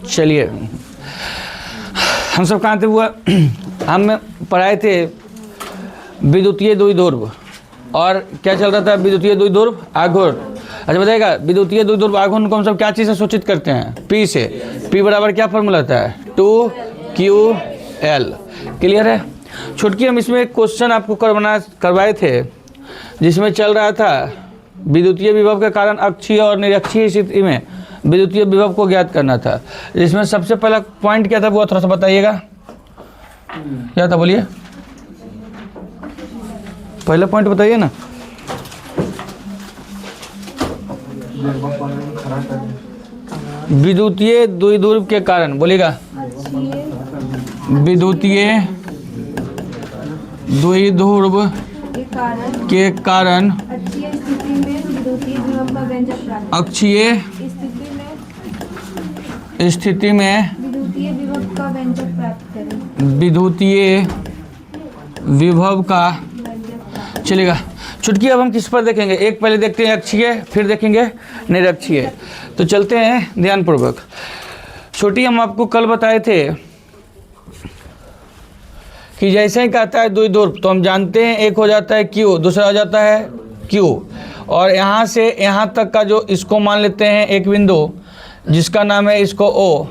चलिए, हम सब कहाँ थे हुआ, हम पढ़ाए थे विद्युतीय द्विध्रुव और क्या चल रहा था, विद्युतीय द्विध्रुव आघूर्ण। अच्छा बताइएगा, विद्युतीय द्विध्रुव आघूर्ण को हम सब क्या चीज़ से सूचित करते हैं, पी से। पी बराबर क्या फॉर्मूला होता है, 2QL। क्लियर है। छुटकी हम इसमें एक क्वेश्चन आपको करवाए थे जिसमें चल रहा था विद्युतीय विभव के कारण अक्षीय और निरक्षीय स्थिति में विद्युतीय विभव को ज्ञात करना था। इसमें सबसे पहला पॉइंट क्या था वो थोड़ा सा बताइएगा, क्या था बोलिए, पहला पॉइंट बताइए ना। विद्युतीय द्विध्रुव के कारण, बोलिएगा, विद्युतीय द्विध्रुव के कारण अक्षीय स्थिति में विद्युतीय विभव का, चलेगा। छुटकी अब हम किस पर देखेंगे, एक पहले देखते हैं अक्षीय, फिर देखेंगे निरक्षीय। तो चलते हैं ध्यानपूर्वक। छोटी हम आपको कल बताए थे कि जैसे ही कहता है द्विध्रुव तो हम जानते हैं एक हो जाता है Q, दूसरा हो जाता है Q, और यहाँ से यहाँ तक का जो इसको मान लेते हैं एक बिंदु जिसका नाम है इसको O।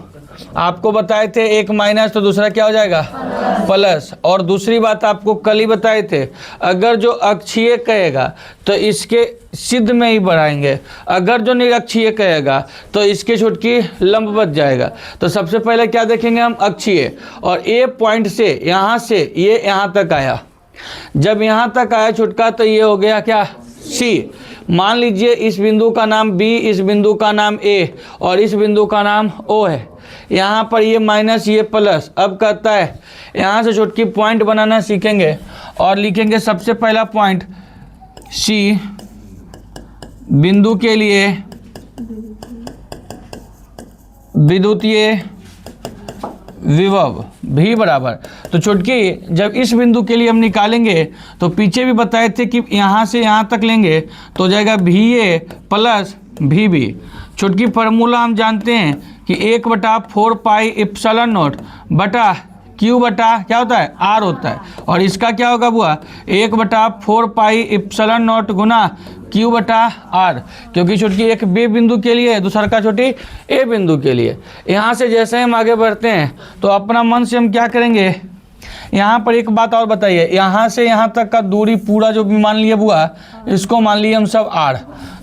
आपको बताए थे एक माइनस तो दूसरा क्या हो जाएगा प्लस। और दूसरी बात आपको कल ही बताए थे, अगर जो अक्षीय कहेगा तो इसके सिद्ध में ही बढ़ाएंगे, अगर जो निरक्षीय कहेगा तो इसके छुटकी लंब बच जाएगा। तो सबसे पहले क्या देखेंगे हम, अक्षीय। और ए पॉइंट से ये यहाँ तक आया, जब यहाँ तक आया छुटका तो ये हो गया क्या, सी। मान लीजिए इस बिंदु का नाम बी, इस बिंदु का नाम ए और इस बिंदु का नाम ओ है। यहाँ पर ये माइनस ये प्लस। अब कहता है यहाँ से छुटकी पॉइंट बनाना सीखेंगे और लिखेंगे सबसे पहला पॉइंट सी बिंदु के लिए विद्युतीय विभव भी बराबर। तो छुटकी जब इस बिंदु के लिए हम निकालेंगे तो पीछे भी बताए थे कि यहाँ से यहाँ तक लेंगे तो हो जाएगा VA प्लस VB। छुटकी फार्मूला हम जानते हैं कि 1/4 पाई एप्सिलॉन नॉट बटा Q बटा क्या होता है R होता है, और इसका क्या होगा बुआ 1/4 पाई एप्सिलॉन नॉट गुना Q बटा R, क्योंकि छुटकी एक B बिंदु के लिए दूसरा का छोटी A बिंदु के लिए। यहाँ से जैसे हम आगे बढ़ते हैं तो अपना मन से हम क्या करेंगे, यहाँ पर एक बात और बताइए, यहाँ से यहाँ तक का दूरी पूरा जो भी मान लिए बुआ इसको मान लिए हम सब R।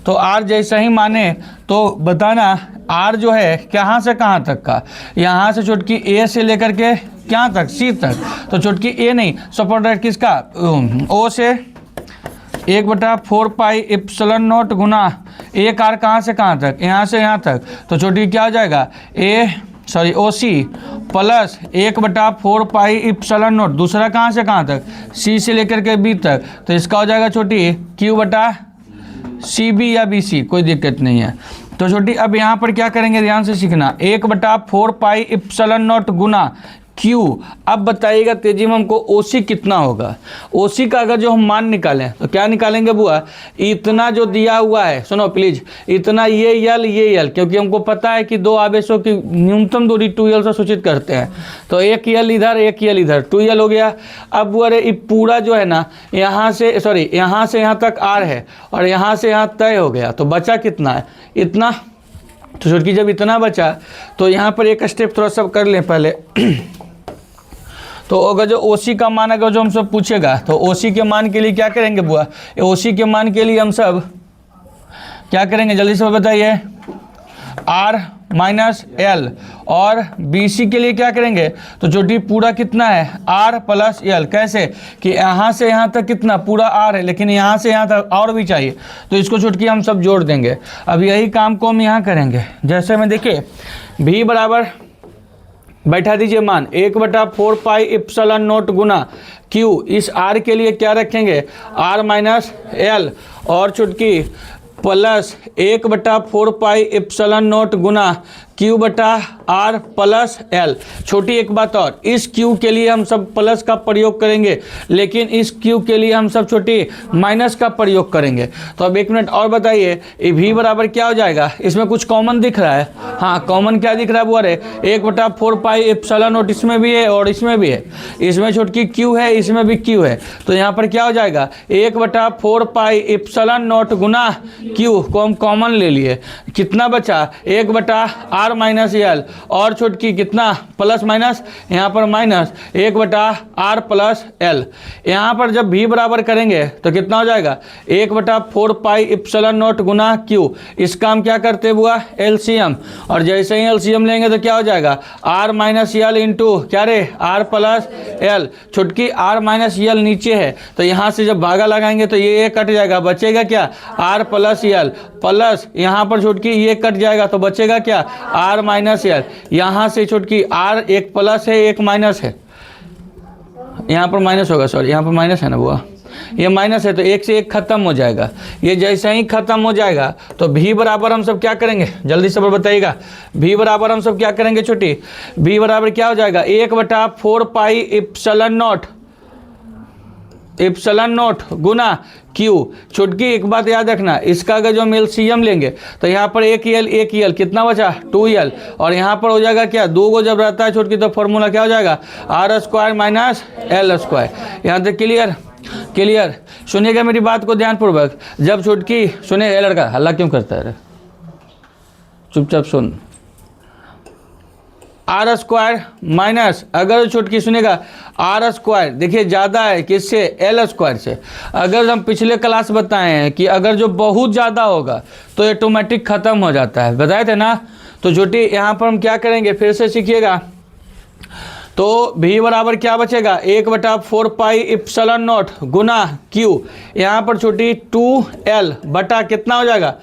तो R जैसे ही माने तो बताना R जो है कहाँ से कहाँ तक का, यहाँ से छुटकी A से लेकर के क्या तक, C तक। तो छुटकी A नहीं, सपोर्ट किसका, O से 1/4 पाई एप्सिलॉन नॉट गुना एक R कहाँ से कहाँ तक, यहाँ से यहाँ तक। तो छोटी क्या हो जाएगा OC plus 1/4 pi epsilon not, दूसरा कहाँ से कहाँ तक, C से लेकर के B तक। तो इसका हो जाएगा छोटी Q बटा CB या BC, कोई दिक्कत नहीं है। तो छोटी अब यहाँ पर क्या करेंगे, ध्यान से सीखना, 1/4 पाई एप्सिलॉन नॉट गुना Q। अब बताइएगा तेजी में हमको OC कितना होगा। OC का अगर जो हम मान निकालें तो क्या निकालेंगे बुआ, इतना जो दिया हुआ है, सुनो प्लीज, इतना ये L, क्योंकि हमको पता है कि दो आवेशों की न्यूनतम दूरी 2L से सूचित करते हैं। तो एक L इधर एक L इधर, 2L हो गया। अब बुआ रे पूरा जो है ना यहाँ से यहाँ तक R है और यहाँ से यहाँ तय हो गया, तो बचा कितना है, इतना। तो छुटकी जब इतना बचा तो यहाँ पर एक स्टेप थोड़ा सा कर लें पहले। तो अगर जो OC का मान अगर जो हम सब पूछेगा तो OC के मान के लिए क्या करेंगे बुआ, OC के मान के लिए हम सब क्या करेंगे जल्दी से बताइए, R माइनस L, और BC के लिए क्या करेंगे, तो छोटी पूरा कितना है R प्लस L। कैसे कि यहाँ से यहाँ तक कितना पूरा R है, लेकिन यहाँ से यहाँ तक और भी चाहिए, तो इसको छुटकी हम सब जोड़ देंगे। अब यही काम को हम यहाँ करेंगे। जैसे में देखिए V बराबर बैठा दीजिए मान 1/4 पाई एप्सिलॉन नॉट गुना Q, इस R के लिए क्या रखेंगे R माइनस L, और चुटकी प्लस 1/4 पाई एप्सिलॉन नॉट गुना Q बटा R प्लस L। छोटी एक बात और, इस Q के लिए हम सब प्लस का प्रयोग करेंगे, लेकिन इस Q के लिए हम सब छोटी माइनस का प्रयोग करेंगे। तो अब एक मिनट और बताइए, ये V बराबर क्या हो जाएगा? इसमें कुछ कॉमन दिख रहा है? हाँ, कॉमन क्या दिख रहा है बुआ रे? 1/4 पाई एप्सिलॉन नॉट इसमें भी है और इसमें भी है। इसमें छोटकी Q है, इसमें भी Q है, तो यहाँ पर क्या हो जाएगा? 1/4 पाई एप्सिलॉन नॉट गुना Q को हम कॉमन ले लिए, कितना बचा? 1/R माइनस L, और छोटकी कितना प्लस माइनस, यहाँ पर माइनस 1/R प्लस L। यहाँ पर जब V बराबर करेंगे तो कितना हो जाएगा? 1/4 पाई एप्सिलॉन नॉट गुना Q। इसका हम क्या करते हैं बुआ? LCM, और जैसे ही LCM लेंगे तो क्या हो जाएगा? R माइनस L इंटू क्या रे? R plus L। छोटकी R माइनस L नीचे है, तो यहाँ से जब भागा लगाएंगे तो ये कट जाएगा, बचेगा क्या? R प्लस L, प्लस यहाँ पर छोटकी ये कट जाएगा तो बचेगा क्या? R minus L। यहाँ से छोटकी R एक प्लस है एक माइनस है, यहाँ पर माइनस होगा, सॉरी यहाँ पर माइनस है ना बुआ, ये माइनस है तो एक से एक खत्म हो जाएगा। ये जैसे ही खत्म हो जाएगा तो V बराबर हम सब क्या करेंगे? जल्दी से बताइएगा, V बराबर हम सब क्या करेंगे छोटी? V बराबर क्या हो जाएगा? 1/4 पाई एप्सिलॉन नॉट गुना Q। छोटकी एक बात याद रखना, इसका अगर जो हम LCM लेंगे तो यहाँ पर एक EL कितना बचा? 2EL, और यहाँ पर हो जाएगा क्या? 2 को जब रहता है छोटकी तो फॉर्मूला क्या हो जाएगा? R² minus L²। यहाँ तक क्लियर? सुनिएगा मेरी बात को ध्यानपूर्वक। जब छोटकी सुने, लड़का हल्ला क्यों करता है? चुपचाप सुन। R² माइनस, अगर छोटकी सुनेगा R², देखिए ज़्यादा है किससे? L² से। अगर हम पिछले क्लास बताए हैं कि अगर जो बहुत ज़्यादा होगा तो ऑटोमेटिक ख़त्म हो जाता है, बताए थे ना? तो छोटी यहाँ पर हम क्या करेंगे, फिर से सीखिएगा। तो V बराबर क्या बचेगा? 1/4 पाई एप्सिलॉन नॉट गुना Q। यहाँ पर छोटी 2L बटा कितना हो जाएगा?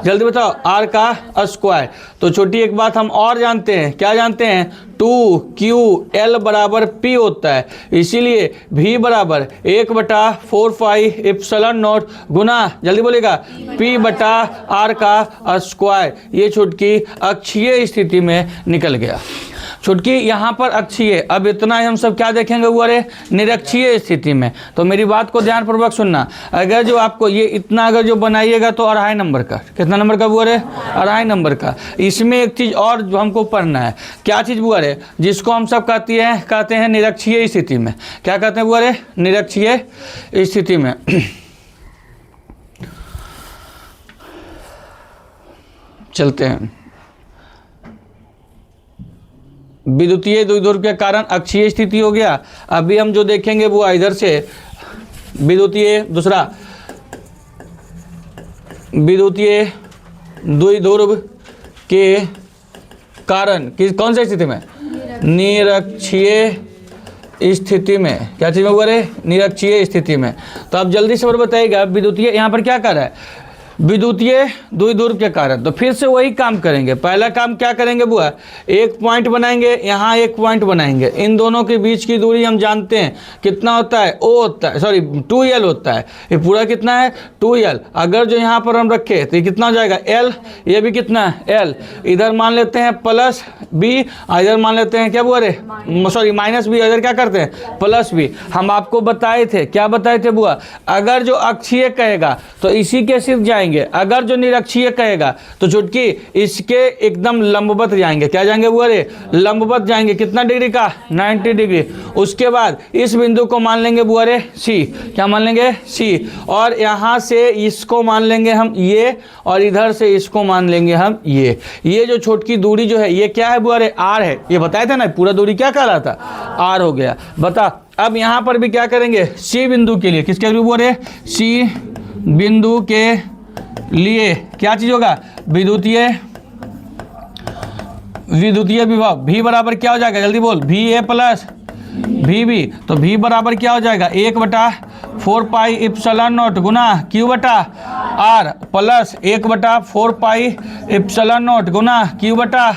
जल्दी बताओ, R का स्क्वायर। तो छोटी एक बात हम और जानते हैं, क्या जानते हैं? 2QL बराबर P होता है, इसीलिए V बराबर 1/4 पाई एप्सिलॉन नॉट गुना, जल्दी बोलेगा, P बटा R का स्क्वायर। ये छोटकी अक्षीय स्थिति में निकल गया। छोटकी यहाँ पर अक्षीय, अब इतना ही हम सब क्या देखेंगे वो? अरे निरक्षीय स्थिति में। तो मेरी बात को ध्यानपूर्वक सुनना, अगर जो आपको ये इतना अगर जो बनाइएगा तो 2.5 नंबर का, कितना नंबर का बुआ रे? 2.5 नंबर का। इसमें एक चीज़ और जो हमको पढ़ना है, क्या चीज़ बुआ रे? जिसको हम सब कहते हैं निरक्षीय स्थिति में। क्या कहते हैं बुआ रे? निरक्षीय स्थिति में। चलते हैं। विद्युतीय द्विध्रुव के कारण अक्षीय स्थिति हो गया। अभी हम जो देखेंगे वो इधर से विद्युतीय द्विध्रुव के कारण कौन सी स्थिति में? निरक्षीय स्थिति में। क्या चीज में हुआ रे? निरक्षीय स्थिति में। तो आप जल्दी से और बताइएगा, विद्युतीय यहाँ पर क्या कर रहा है? विद्युतीय द्विध्रुव के कारण। तो फिर से वही काम करेंगे। पहला काम क्या करेंगे बुआ? एक पॉइंट बनाएंगे, यहाँ एक पॉइंट बनाएंगे। इन दोनों के बीच की दूरी हम जानते हैं कितना होता है? 2L होता है। ये पूरा कितना है? 2L। अगर जो यहाँ पर हम रखे तो ये कितना हो जाएगा? L। ये भी कितना है? L। इधर मान लेते हैं प्लस B, इधर मान लेते हैं क्या बुआ रे? Minus B। इधर क्या करते हैं? Plus B। हम आपको बताए थे, क्या बताए थे बुआ? अगर जो अक्षीय कहेगा तो इसी के सिर्फ जाएंगे, अगर जो निरक्षीय कहेगा तो चुटकी इसके एकदम लंबवत जाएंगे। क्या जाएंगे बुआ रे? लंबवत जाएंगे। कितना डिग्री का? 90 डिग्री। उसके बाद इस बिंदु को मान लेंगे बुआ रे C। क्या मान लेंगे? C। और यहाँ से इसको मान लेंगे हम ये, और इधर से इसको मान लेंगे हम ये। ये जो छोटकी दूरी जो है ये क्या है बुआ रे? R है। ये बताए थे ना, पूरा दूरी क्या कह रहा था? R हो गया। बता, अब यहाँ पर भी क्या करेंगे? C बिंदु के लिए, किसके लिए बुआ रे? C बिंदु के लिए क्या चीज होगा? विद्युतीय विभव। V बराबर क्या हो जाएगा? जल्दी बोल। VA plus VB। तो V बराबर क्या हो जाएगा? 1/4 पाई एप्सिलॉन नॉट गुना Q बटा R plus 1/4 pi epsilon naught गुना Q बटा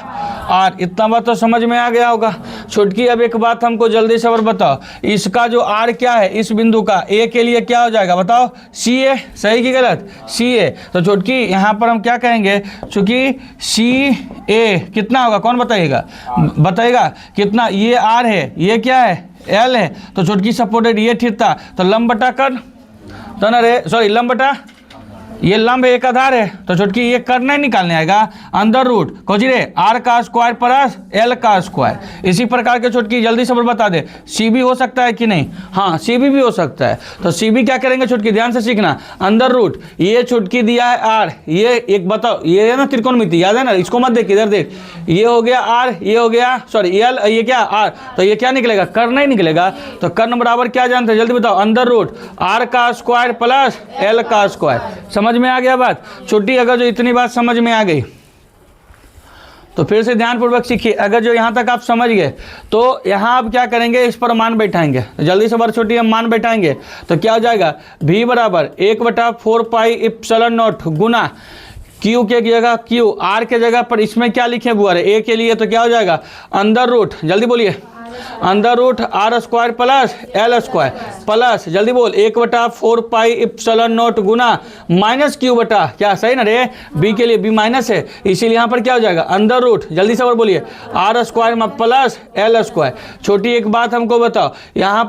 आर। इतना बात तो समझ में आ गया होगा। छुटकी अब एक बात हमको जल्दी से और बताओ, इसका जो आर क्या है इस बिंदु का, ए के लिए क्या हो जाएगा बताओ, सी ए। सही कि गलत? सी ए। तो छुटकी यहाँ पर हम क्या कहेंगे, चूंकि सी ए कितना होगा, कौन बताइएगा, बताइएगा कितना, ये आर है, ये क्या है, एल है। तो छुटकी सपोर्टेड ये ठीक था, तो लंब बटा कर, तो ना रे सॉरी लंब बटा, ये लंब एक आधार है, तो छुटकी ये करना ही निकालने आएगा अंडर रूट कोची रे आर का स्क्वायर प्लस एल का स्क्वायर। इसी प्रकार के छुटकी जल्दी से बता दे, सी भी हो सकता है कि नहीं, हाँ सी भी हो सकता है। तो सी भी क्या करेंगे छुटकी, ध्यान से सीखना, अंडर रूट, ये छुटकी दिया है आर, ये एक बताओ, ये है ना त्रिकोणमिति, याद है ना, इसको मत देख, इधर देख, ये हो गया आर, ये हो गया सॉरी एल, ये क्या आर, तो ये क्या निकलेगा, कर्ण ही निकलेगा। तो कर्ण बराबर क्या जानते हैं जल्दी बताओ, अंडर रूट आर का स्क्वायर प्लस एल का स्क्वायर। समझ में आ गया बात? छुट्टी अगर जो इतनी बात समझ में आ गई तो फिर से ध्यानपूर्वक सीखिए। अगर जो यहाँ तक आप समझ गए तो यहाँ आप क्या करेंगे, इस पर मान बैठाएंगे। तो जल्दी से बार छोटी हम मान बैठाएंगे तो क्या हो जाएगा, v बराबर 1/4 पाई एप्सिलॉन नॉट गुना Q के जगह Q, R के जगह पर इसमें क्या लिखे बुआ रे, A के लिए तो क्या हो जाएगा अंडर रूट, जल्दी बोलिए, under root R square plus L square plus जल्दी बोल 1/4 पाई एप्सिलॉन नॉट गुना माइनस क्यू बटा क्या, सही ना रे, बी के लिए बी माइनस है, इसीलिए यहाँ पर क्या हो जाएगा अंडर रूट, जल्दी से और बोलिए आर स्क्वायर में प्लस एल स्क्वायर। छोटी एक बात हमको बताओ, यहाँ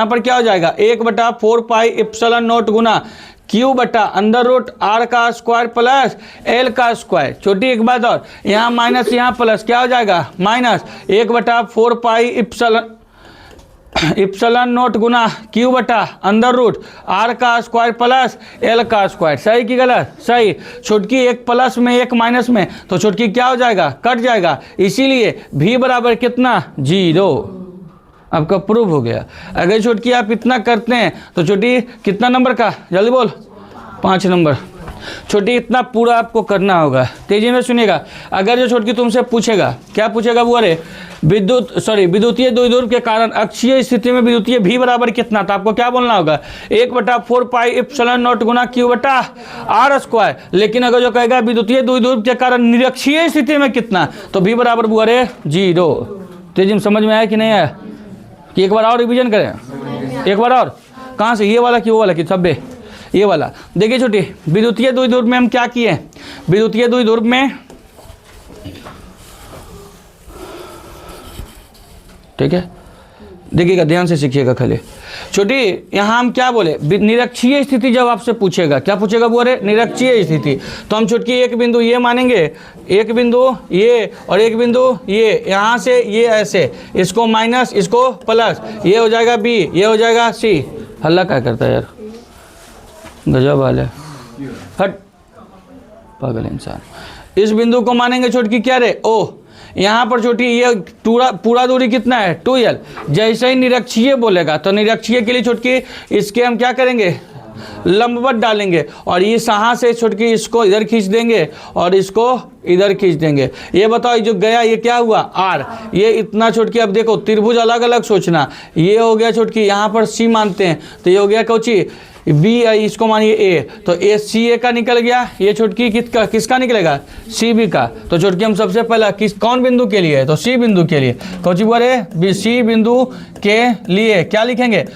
पर क्या हो जाएगा 1/4 पाई एप्सिलॉन नॉट गुना क्यू बटा अंडर रूट आर का स्क्वायर प्लस एल का स्क्वायर। छोटी एक बात और, यहाँ माइनस यहाँ प्लस क्या हो जाएगा माइनस 1/4 पाई इप्सिलॉन नोट गुना क्यू बटा अंडर रूट आर का स्क्वायर प्लस एल का स्क्वायर। सही कि गलत? सही। छुटकी एक प्लस में एक माइनस में, तो छुटकी क्या हो जाएगा, कट जाएगा, इसीलिए भी बराबर कितना 0। आपका प्रूव हो गया। अगर छुटकी आप इतना करते हैं तो छोटी कितना नंबर का, जल्दी बोल, 5 नंबर। छोटी इतना पूरा आपको करना होगा, तेजी में सुनिएगा। अगर जो छोटकी तुमसे पूछेगा, क्या पूछेगा वो, अरे विद्युतीय द्विध्रुव के कारण अक्षीय स्थिति में विद्युतीय भी बराबर कितना, तो आपको क्या बोलना होगा 1/4 पाई एप्सिलॉन नॉट गुना क्यू बटा आर स्क्वायर। लेकिन अगर जो कहेगा विद्युतीय द्विध्रुव के कारण निरक्षीय स्थिति में कितना, तो भी बराबर वो अरे 0। तेजी में समझ में आया कि नहीं आया, कि एक बार और रिवीजन करें, एक बार और, कहाँ से, ये वाला कि वो वाला कि सब ये वाला। देखिए छोटी, विद्युतीय द्विध्रुव में हम क्या किए, विद्युतीय द्विध्रुव में, ठीक है देखिएगा ध्यान से सीखिएगा खाली। छोटी यहाँ हम क्या बोले, निरक्षीय स्थिति जब आपसे पूछेगा, क्या पूछेगा वो, अरे निरक्षीय स्थिति, तो हम छोटकी एक बिंदु ये मानेंगे, एक बिंदु ये और एक बिंदु ये, यहाँ से ये ऐसे, इसको माइनस इसको प्लस, ये हो जाएगा बी, ये हो जाएगा सी। हल्ला क्या करता है यार, गजब वाले, हट पागल इंसान। इस बिंदु को मानेंगे छोटकी क्या रे, ओ, यहाँ पर छोटी ये पूरा दूरी कितना है 2l। जैसे ही निरक्षीय बोलेगा तो निरक्षीय के लिए छोटकी इसके हम क्या करेंगे, लंबवत डालेंगे, और ये यहाँ से छोटकी इसको इधर खींच देंगे और इसको इधर खींच देंगे। ये बताओ जो गया ये क्या हुआ आर, ये इतना छोटकी। अब देखो त्रिभुज अलग अलग सोचना, ये हो गया छोटकी, यहाँ पर सी मानते हैं तो ये हो गया कोची बी, इसको मानिए ए, तो ए सी ए का निकल गया, ये छोटकी किसका निकलेगा सी बी का। तो छोटकी हम सबसे पहला कौन बिंदु के लिए, तो सी बिंदु के लिए, कौची बोले सी बिंदु के लिए क्या लिखेंगे,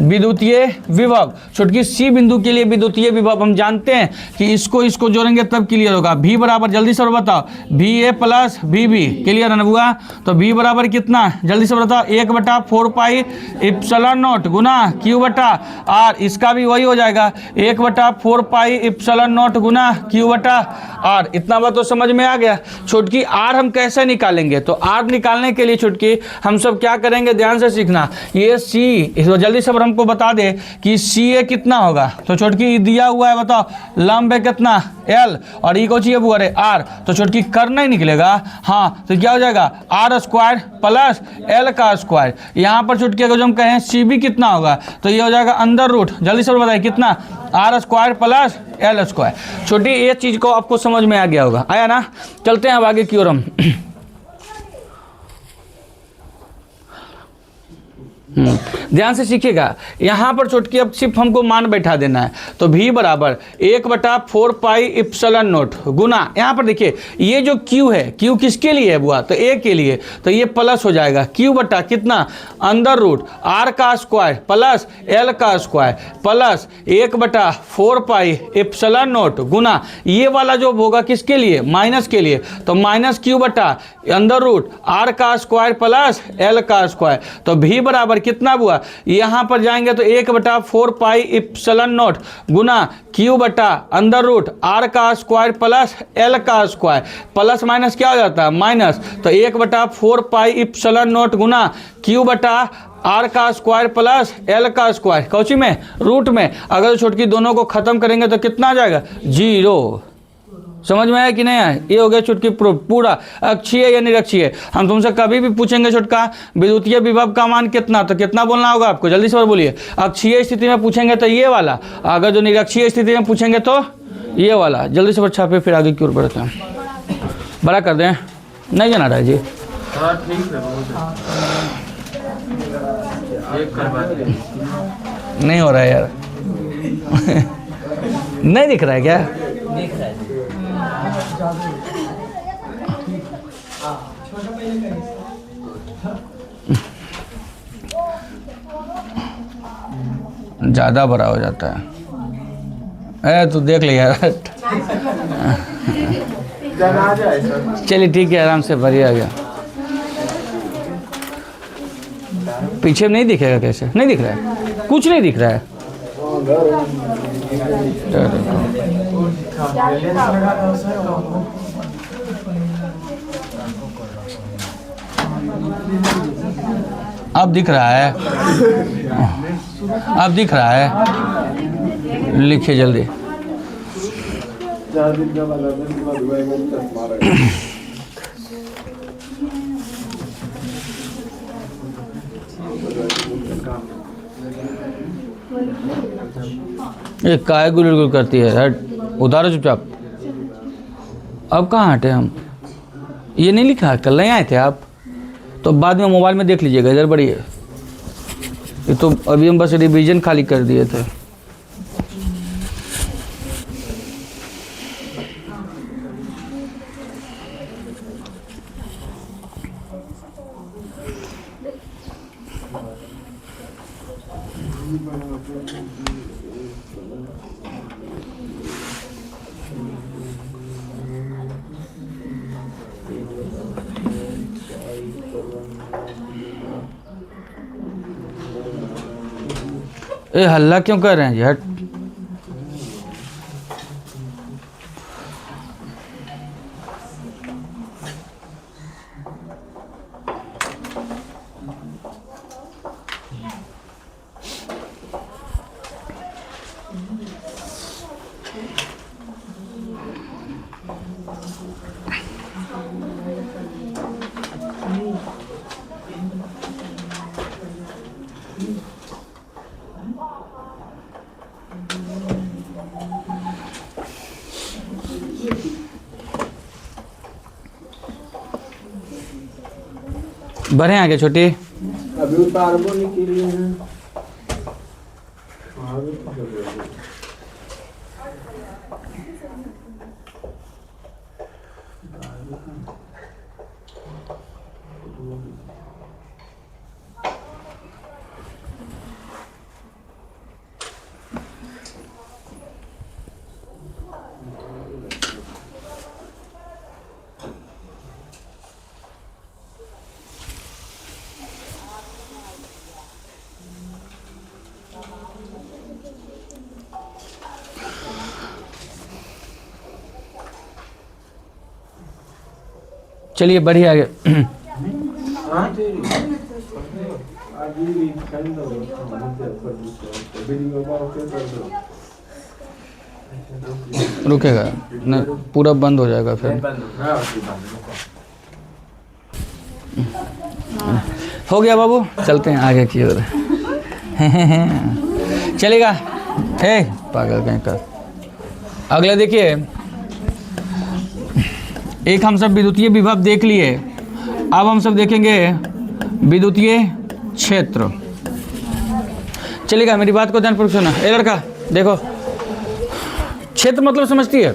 विद्युतीय विभव। छुटकी सी बिंदु के लिए विद्युतीय विभव हम जानते हैं कि इसको जोड़ेंगे तब क्लियर होगा। भी बराबर जल्दी से बताओ, भी ए प्लस भी बी, क्लियर है ना बुआ। तो भी बराबर कितना, जल्दी से बताओ 1/4 पाई एप्सिलॉन नॉट गुना क्यू बटा आर, इसका भी वही हो जाएगा 1/4 पाई एप्सिलॉन नॉट गुना क्यू बटा आर। इतना बात तो समझ में आ गया। छुटकी आर हम कैसे निकालेंगे, तो आर निकालने के लिए छुटकी हम सब क्या करेंगे, ध्यान से सीखना। ये सी जल्दी से हमको बता दे कि सी ए कितना होगा, तो छोटकी दिया हुआ है बताओ, लंब है कितना एल और ई को चाहिए वो अरे आर, तो छोटकी करना ही निकलेगा, हाँ तो क्या हो जाएगा आर स्क्वायर प्लस एल का स्क्वायर। यहाँ पर छोटकी अगर जो हम कहें सी बी कितना होगा, तो ये हो जाएगा अंडर रूट, जल्दी से बताइए कितना, R square plus L square. छोटी ये चीज को आपको समझ में आ गया होगा, आया ना। चलते हैं अब आगे की ओर हम। ध्यान से सीखिएगा, यहाँ पर चुटकी अब सिर्फ हमको मान बैठा देना है। तो v बराबर 1/4 पाई इप्सिलॉन नॉट गुना, यहाँ पर देखिए ये जो q है, q किसके लिए है बुआ, तो a के लिए, तो ये प्लस हो जाएगा q बटा कितना अंडर रूट r का स्क्वायर प्लस l का square plus 1/4 pi epsilon naught गुना ये वाला जो होगा किसके लिए, माइनस के लिए, तो माइनस q बटा अंडर रूट r का स्क्वायर प्लस l का स्क्वायर। तो v बराबर कितना हुआ, यहाँ पर जाएंगे तो 1/4 पाई इप्सिलॉन नॉट गुना q बटा अंडर रूट r का स्क्वायर प्लस l का स्क्वायर, प्लस माइनस क्या हो जाता है माइनस, तो 1/4 पाई इप्सिलॉन नॉट गुना q बटा r का स्क्वायर प्लस l का स्क्वायर, कौची में रूट में, अगर छोटकी दोनों को खत्म करेंगे तो कितना आ जाएगा 0। समझ में आया कि नहीं आया, ये हो गया चुटकी पूरा अक्षीय या निरक्षीय। हम तुमसे कभी भी पूछेंगे छोटका विद्युतीय विभव का मान कितना, तो कितना बोलना होगा आपको, जल्दी से बोलिए। अक्षीय स्थिति में पूछेंगे तो ये वाला, अगर जो निरक्षीय स्थिति में पूछेंगे तो ये वाला। जल्दी से छापे फिर आगे की ओर बढ़ते हैं। बड़ा कर दें, नहीं जाना रहा जी, नहीं हो रहा है यार नहीं दिख रहा है क्या, दिख रहा है ज़्यादा बड़ा हो जाता है। तू देख लिया चलिए ठीक है, आराम से बढ़िया गया। पीछे नहीं दिखेगा, कैसे नहीं दिख रहा है, कुछ नहीं दिख रहा है। अब दिख रहा है, अब दिख रहा है, लिखिए जल्दी। ये काय गुल करती है, हट उतारो चुपचाप। अब कहाँ हटे हम, ये नहीं लिखा, कल नहीं आए थे आप, तो बाद में मोबाइल में देख लीजिएगा, इधर बढ़िए। ये तो अभी हम बस रिवीजन खाली कर दिए थे। ए हल्ला क्यों कर रहे हैं जी, हट। बढ़े आगे छोटी, अभी उतारबो नहीं के लिए है। चलिए बढ़िया आगे। रुकेगा नहीं, पूरा बंद हो जाएगा फिर। हो गया बाबू, चलते हैं आगे की ओर। चलेगा, हे पागल कहीं का। अगला देखिए, एक हम सब विद्युतीय विभव देख लिए, अब हम सब देखेंगे विद्युतीय क्षेत्र। चलेगा, मेरी बात को ध्यानपूर्वक सुना। ए लड़का देखो, क्षेत्र मतलब समझती है?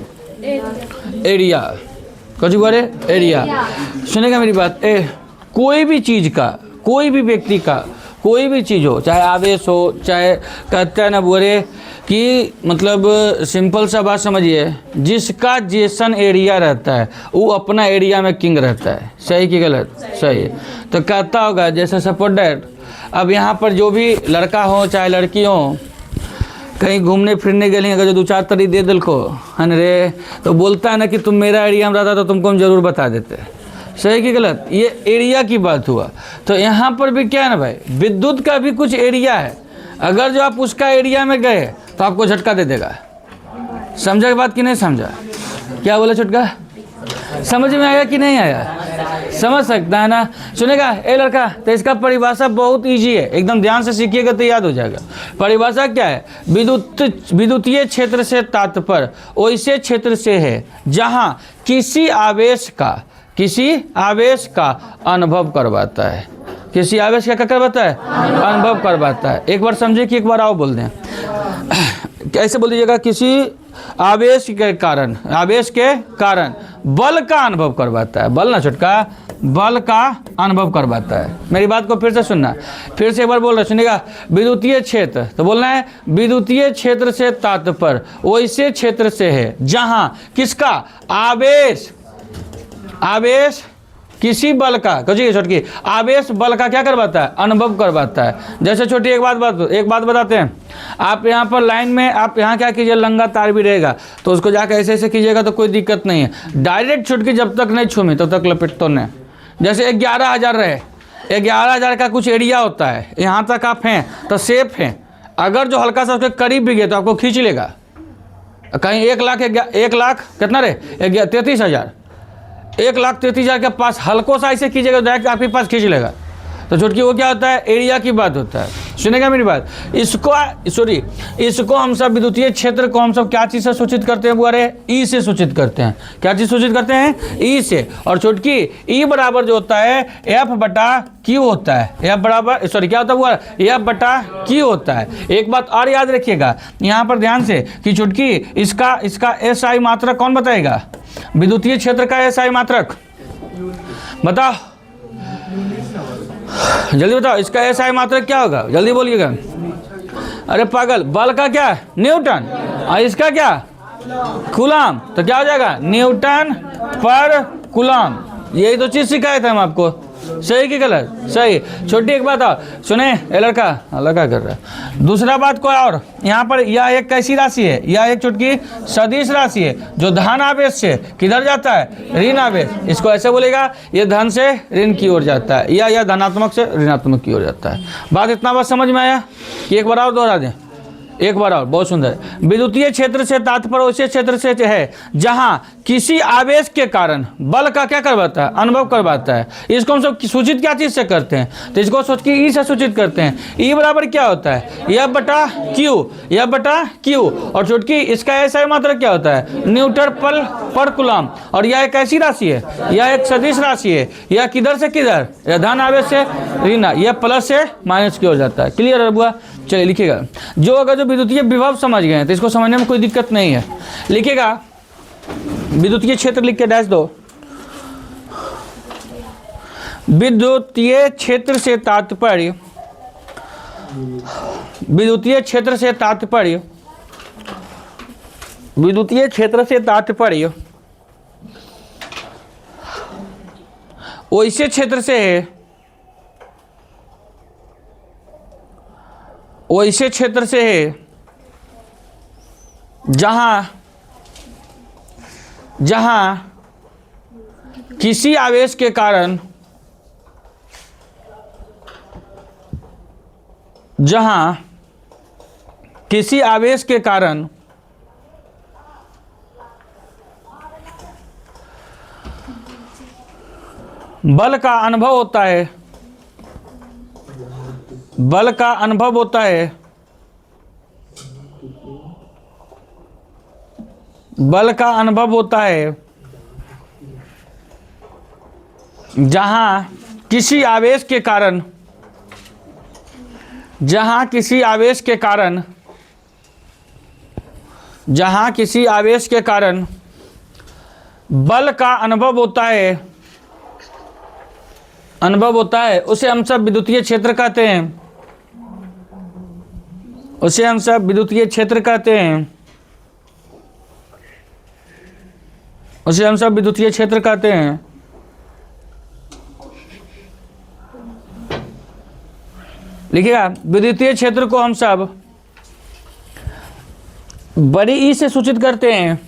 एरिया। कुछ बोले? एरिया। सुनेगा मेरी बात। कोई भी चीज़ का, कोई भी व्यक्ति का, कोई भी चीज़ हो, चाहे आवेश हो, चाहे कहते हैं ना बोले कि मतलब सिंपल सा बात समझिए, जिसका जैसन एरिया रहता है वो अपना एरिया में किंग रहता है। सही कि गलत? सही। तो कहता होगा जैसे सपोर्ट डेट, अब यहाँ पर जो भी लड़का हो चाहे लड़की हो, कहीं घूमने फिरने गए अगर जो 2-4 तरी दे दिल को है न रे, तो बोलता है ना कि तुम मेरा एरिया में रहता तो तुमको हम जरूर बता देते। सही कि गलत? ये एरिया की बात हुआ। तो यहाँ पर भी क्या है ना भाई, विद्युत का भी कुछ एरिया है। अगर जो आप उसका एरिया में गए तो आपको झटका दे देगा। समझा की बात कि नहीं समझा? क्या बोला छुटका? समझ में आया कि नहीं आया? समझ सकता है ना? सुनेगा ए लड़का, तो इसका परिभाषा बहुत इजी है, एकदम ध्यान से सीखिएगा तो याद हो जाएगा। परिभाषा क्या है? विद्युतीय क्षेत्र से तात्पर्य वैसे क्षेत्र से है जहां किसी आवेश का अनुभव करवाता है। किसी आवेश का क्या करवाता है? अनुभव करवाता है। एक बार समझे कि एक बार आओ बोल दें। कैसे बोल दीजिएगा? किसी आवेश के कारण बल का अनुभव करवाता है। बल ना छुटका, बल का अनुभव करवाता है। मेरी बात को फिर से सुनना, फिर से एक बार बोल रहा, सुनिएगा। विद्युतीय क्षेत्र, तो बोलना है विद्युतीय क्षेत्र से तात्पर्य वैसे क्षेत्र से है जहां किसका आवेश किसी बल का, छोटी आवेश बल का क्या करवाता है? अनुभव करवाता है। जैसे छोटी एक बात बताते हैं। आप यहाँ पर लाइन में, आप यहाँ क्या कीजिए, लंगा तार भी रहेगा तो उसको जाकर ऐसे ऐसे कीजिएगा तो कोई दिक्कत नहीं है। डायरेक्ट छुटकी जब तक नहीं छूमी तब तक लपेट तो नहीं। जैसे 11,000 रहे, 11,000 का कुछ एरिया होता है, यहाँ तक आप हैं तो सेफ हैं। अगर जो हल्का सा उसके करीब भी गए तो आपको खींच लेगा। कहीं 1 लाख कितना रहे? 33,000। 1,33,000 के पास हल्को सा ऐसे कीजिएगा डायरेक्ट आपके पास खींच लेगा। तो छुटकी वो क्या होता है? एरिया की बात होता है। सुनेगा मेरी बात? इसको हम सब विद्युतीय क्षेत्र को हम सब क्या चीज़ से सूचित करते हैं? बुआरे ई से सूचित करते हैं। क्या चीज़ सूचित करते हैं? ई से। और छुटकी ई बराबर जो होता है F/Q होता है। क्या होता है बुआ? F/Q होता है। एक बात और याद रखिएगा यहाँ पर ध्यान से कि छुटकी इसका SI मात्रक कौन बताएगा? विद्युतीय क्षेत्र का SI मात्रक बताओ, जल्दी बताओ। इसका SI मात्रक क्या होगा? जल्दी बोलिएगा। अरे पागल, बल का क्या? न्यूटन। और इसका क्या? कूलम। तो क्या हो जाएगा? न्यूटन पर कूलम। यही तो चीज़ सिखाए थे हम आपको। सही कि गलत? सही। छोटी एक बात और सुने, ए लड़का कर रहा है। दूसरा बात को और, यहाँ पर यह एक कैसी राशि है? यह एक चुटकी सदिश राशि है जो धन आवेश से किधर जाता है? ऋण आवेश। इसको ऐसे बोलेगा, ये धन से ऋण की ओर जाता है या यह धनात्मक से ऋणात्मक की ओर जाता है। बात इतना बात समझ में आया कि एक बार और दोहरा दें? एक बार और, बहुत सुंदर। विद्युतीय क्षेत्र से तात्पर्य उस क्षेत्र से है जहां किसी आवेश के कारण बल का क्या करवाता है? अनुभव करवाता है। इसको हम सब सूचित क्या चीज से करते हैं? तो इसको सोच के ई से सूचित करते हैं। ई बराबर क्या होता है? F/Q। और चुटकी इसका SI मात्रक क्या होता है? न्यूटन पर कूलम। और यह एक ऐसी राशि है, यह एक सदिश राशि है। यह किधर से किधर? यह धन आवेश से ऋण, यह प्लस से माइनस की ओर जाता है। क्लियर है बुआ? चलिए लिखिएगा। जो अगर जो विद्युतीय विभव समझ गए हैं तो इसको समझने में कोई दिक्कत नहीं है। लिखिएगा विद्युतीय क्षेत्र, लिख के डैश दो। विद्युतीय क्षेत्र से तात्पर्य वैसे क्षेत्र से है, जहां किसी आवेश के कारण बल का अनुभव होता है। जहां किसी आवेश के कारण जहां किसी आवेश के कारण बल का अनुभव होता है उसे हम सब विद्युतीय क्षेत्र कहते हैं। लिखिएगा, विद्युतीय क्षेत्र को हम सब बड़ी ई से सूचित करते हैं।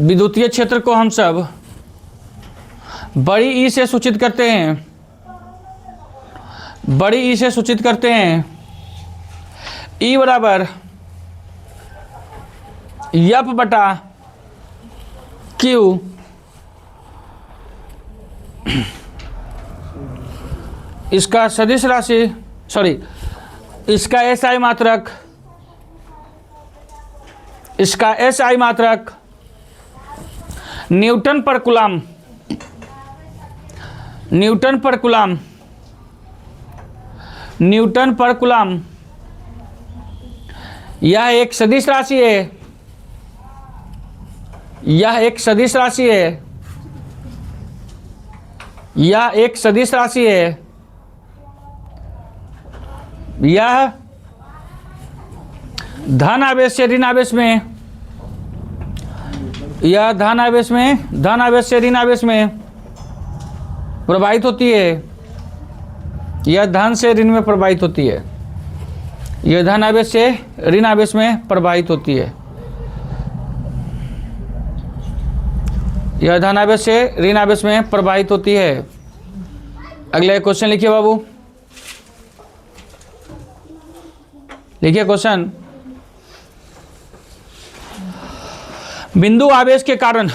विद्युतीय क्षेत्र को हम सब बड़ी ई से सूचित करते हैं। ई बराबर एफ बटा क्यू इसका सदिश राशि इसका एसआई मात्रक न्यूटन पर कूलम यह एक सदिश राशि है। यह एक सदिश राशि है। यह धन आवेश से ऋण आवेश में प्रवाहित होती है। यह धन से ऋण में प्रवाहित होती है। यह धन आवेश से ऋण आवेश में प्रवाहित होती है। यह धन आवेश से ऋण आवेश में प्रवाहित होती है। अगला क्वेश्चन लिखिए बाबू, लिखिए क्वेश्चन। बिंदु आवेश के कारण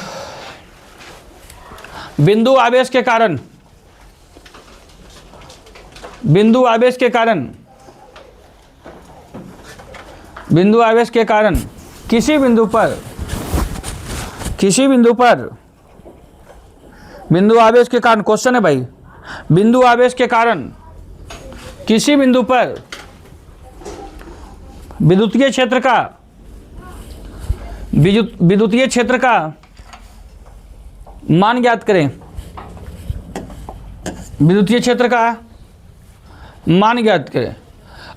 किसी बिंदु पर बिंदु आवेश के कारण क्वेश्चन है भाई, बिंदु आवेश के कारण किसी बिंदु पर विद्युतीय क्षेत्र का मान ज्ञात करें। विद्युतीय क्षेत्र का मान ज्ञात करें।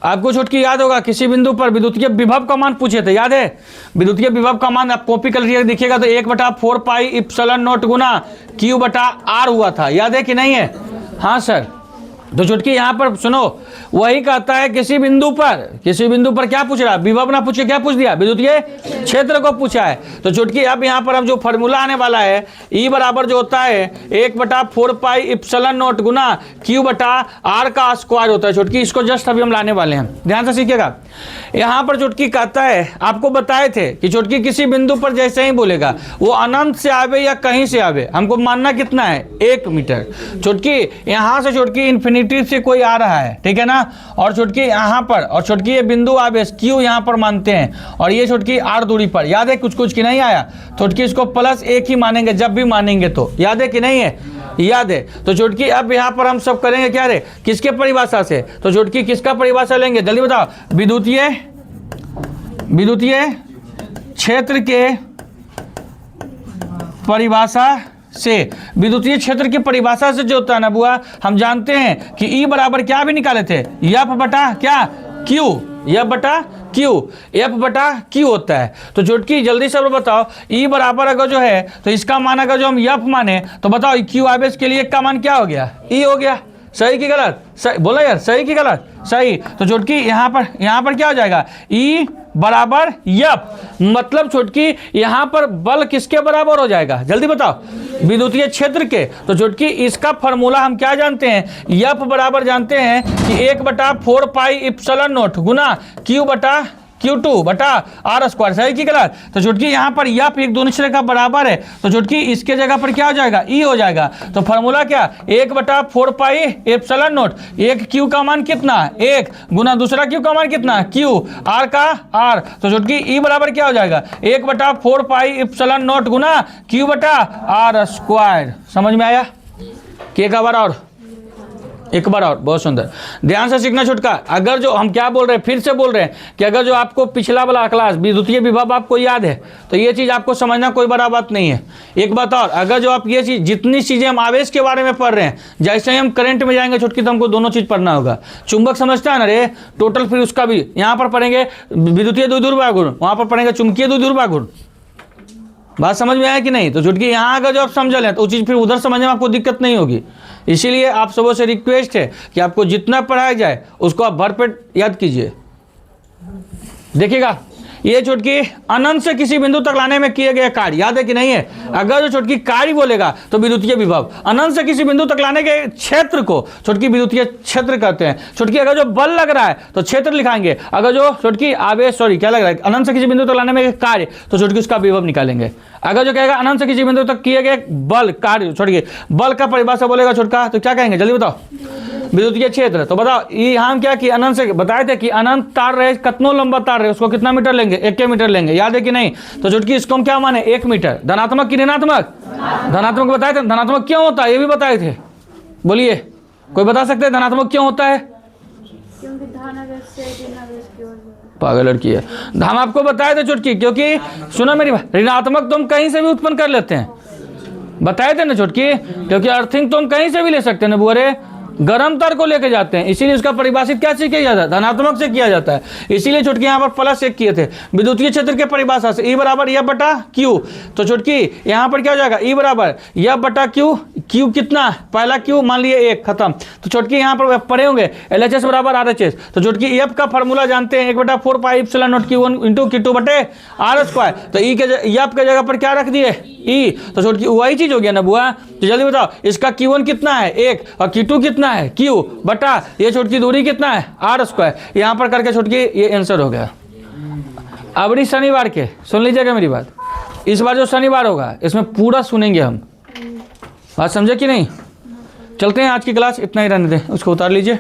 आपको छुटकी याद होगा, किसी बिंदु पर विद्युतीय विभव का मान पूछे थे, याद है? विद्युतीय विभव का मान आप कॉपी कर देखिएगा तो 1/4 पाई इप्सिलॉन नॉट गुना Q बटा R हुआ था, याद है कि नहीं है? हाँ सर। तो छुटकी यहाँ पर सुनो, वही कहता है किसी बिंदु पर क्या पूछ रहा, विभव ना पूछे क्या पूछ दिया, विद्युतीय क्षेत्र को पूछा है। तो छुटकी अब यहाँ पर हम जो फॉर्मूला आने वाला है, E बराबर जो होता है 1/4 पाई इप्सिलॉन नॉट गुना Q बटा R का स्क्वायर होता है। छुटकी इसको जस्ट अभी हम लाने वाले हैं, ध्यान से सीखिएगा। यहाँ पर छुटकी कहता है, आपको बताए थे कि छुटकी किसी बिंदु पर जैसे ही बोलेगा वो अनंत से आवे या कहीं से आवे, हमको मानना कितना है, 1 मीटर। छुटकी यहाँ से छुटकी इन्फिनिटी से कोई आ रहा है, ठीक है ना, और छुटकी यहाँ पर, और छुटकी ये बिंदु आवेश Q यहाँ पर मानते हैं, और ये छुटकी R दूरी पर, याद है कुछ की नहीं आया। छुटकी इसको +1 ही मानेंगे जब भी मानेंगे तो, याद है कि नहीं है? याद है। तो छुटकी अब यहाँ पर हम सब करेंगे क्या रे, किसके परिभाषा से? तो छुटकी किसका परिभाषा लेंगे, जल्दी बताओ। विद्युतीय क्षेत्र के परिभाषा से, विद्युतीय क्षेत्र की परिभाषा से जो होता है ना बुआ, हम जानते हैं कि E बराबर क्या भी निकाले थे, F बटा क्या, Q, F बटा Q होता है। तो छुटकी जल्दी से बताओ, E बराबर अगर जो है तो इसका मान अगर जो हम F माने तो बताओ Q आवेश के लिए का मान क्या हो गया, E हो गया। सही की गलत? सही बोला यार, सही की गलत? सही। तो छुटकी यहाँ पर क्या हो जाएगा, E बराबर F, मतलब छुटकी यहाँ पर बल किसके बराबर हो जाएगा, जल्दी बताओ, विद्युतीय क्षेत्र के। तो छुटकी इसका फॉर्मूला हम क्या जानते हैं, F बराबर जानते हैं कि 1/4 पाई इप्सिलॉन नॉट गुना Q बटा Q2 बटा R स्क्वायर। सही की गलत? तो छुटकी यहाँ पर F एक दूसरे का बराबर है, तो छुटकी इसके जगह पर क्या हो जाएगा, E हो जाएगा। तो फॉर्मूला क्या, 1/4 पाई एप्सिलॉन नॉट, एक Q का मान कितना, 1 गुना दूसरा Q का मान कितना, Q, R का R। तो छुटकी E बराबर क्या हो जाएगा, 1/4 पाई एप्सिलॉन नॉट गुना Q बटा R स्क्वायर। समझ में आया? के का बार और एक बार और, बहुत सुंदर, ध्यान से सीखना छुटका। अगर जो हम क्या बोल रहे हैं, फिर से बोल रहे हैं कि अगर जो आपको पिछला वाला क्लास विद्युतीय विभव आपको याद है तो ये चीज़ आपको समझना कोई बड़ा बात नहीं है। एक बात और, अगर जो आप ये चीज़ जितनी चीज़ें हम आवेश के बारे में पढ़ रहे हैं, जैसे ही हम करंट में जाएंगे छुटकी तो हमको दोनों चीज़ पढ़ना होगा। चुंबक समझता है ना रे, टोटल, फिर उसका भी यहाँ पर पढ़ेंगे विद्युतीय द्विध्रुव गुण, वहाँ पर पढ़ेंगे चुंबकीय द्विध्रुव गुण। बात समझ में आया कि नहीं? तो छुटकी यहाँ अगर जो आप समझ लें तो वो चीज़ फिर उधर समझने में आपको दिक्कत नहीं होगी। इसीलिए आप सबों से रिक्वेस्ट है कि आपको जितना पढ़ाया जाए उसको आप भरपेट याद कीजिए। देखिएगा, ये छुटकी अनंत से किसी बिंदु तक लाने में किए गए कार्य याद है कि नहीं है? अगर जो छुटकी कार्य बोलेगा तो विद्युतीय विभव, अनंत से किसी बिंदु तक लाने के क्षेत्र को छुटकी विद्युतीय क्षेत्र कहते हैं। छुटकी अगर जो बल लग रहा है तो क्षेत्र लिखाएंगे, अगर जो छुटकी आवेश क्या लग रहा है, अनंत से किसी बिंदु तक लाने में कार्य तो छुटकी उसका विभव निकालेंगे। अगर जो कहेगा अनंत से किसी बिंदु तक किए गए बल कार्य, छुटकी बल का परिभाषा बोलेगा छुटका तो क्या कहेंगे, जल्दी बताओ, विद्युतीय क्षेत्र। तो बताओ ये हम क्या कि अनंत से बताए थे कि अनंत तार रहे, कितना लंबा तार रहे, उसको कितना मीटर लेंगे, 1 मीटर लेंगे, याद है कि नहीं? तो छुटकी इसको हम क्या माने, 1 मीटर। धनात्मक कि ऋणात्मक? धनात्मक बताए थे। धनात्मक क्यों होता है ये भी बताए थे, बोलिए, कोई बता सकते हैं धनात्मक क्यों होता है? क्योंकि धनावेश से ऋणावेश की ओर पागल लड़की है। हम आपको बताए थे छुटकी, क्योंकि सुनो मेरी बात, ऋणात्मक तो हम कहीं से भी उत्पन्न कर लेते हैं, बताए थे ना छुटकी, क्योंकि अर्थिंग तो हम कहीं से भी ले सकते हैं ना बुआरे, गर्म तार को लेके जाते हैं, इसीलिए उसका परिभाषित क्या से किया जाता है, धनात्मक से किया जाता है। इसीलिए छुटकी यहाँ पर प्लस 1 किए थे विद्युतीय क्षेत्र के परिभाषा से, E बराबर F बटा Q। तो छुटकी यहाँ पर क्या हो जाएगा, E बराबर F बटा Q। Q कितना, पहला Q मान लिए 1, खत्म। तो छुटकी यहाँ पर पढ़े होंगे LHS बराबर RHS। तो छुटकी F का फॉर्मूला जानते हैं, 1/4 pi epsilon not Q1 into Q2 बटे R स्क्वायर। तो E के F के जगह पर क्या रख दिए, E। तो छुटकी वही चीज हो गया ना बुआ। तो जल्दी बताओ, इसका Q1 कितना है, 1, और Q2 कितना है, Q बटा ये छुटकी दूरी कितना है, R स्क्वायर। यहाँ पर करके छुटकी ये आंसर हो गया। अबरी शनिवार के सुन लीजिएगा मेरी बात, इस बार जो शनिवार होगा इसमें पूरा सुनेंगे हम, बात समझे कि नहीं? चलते हैं, आज की क्लास इतना ही रहने दें, उसको उतार लीजिए।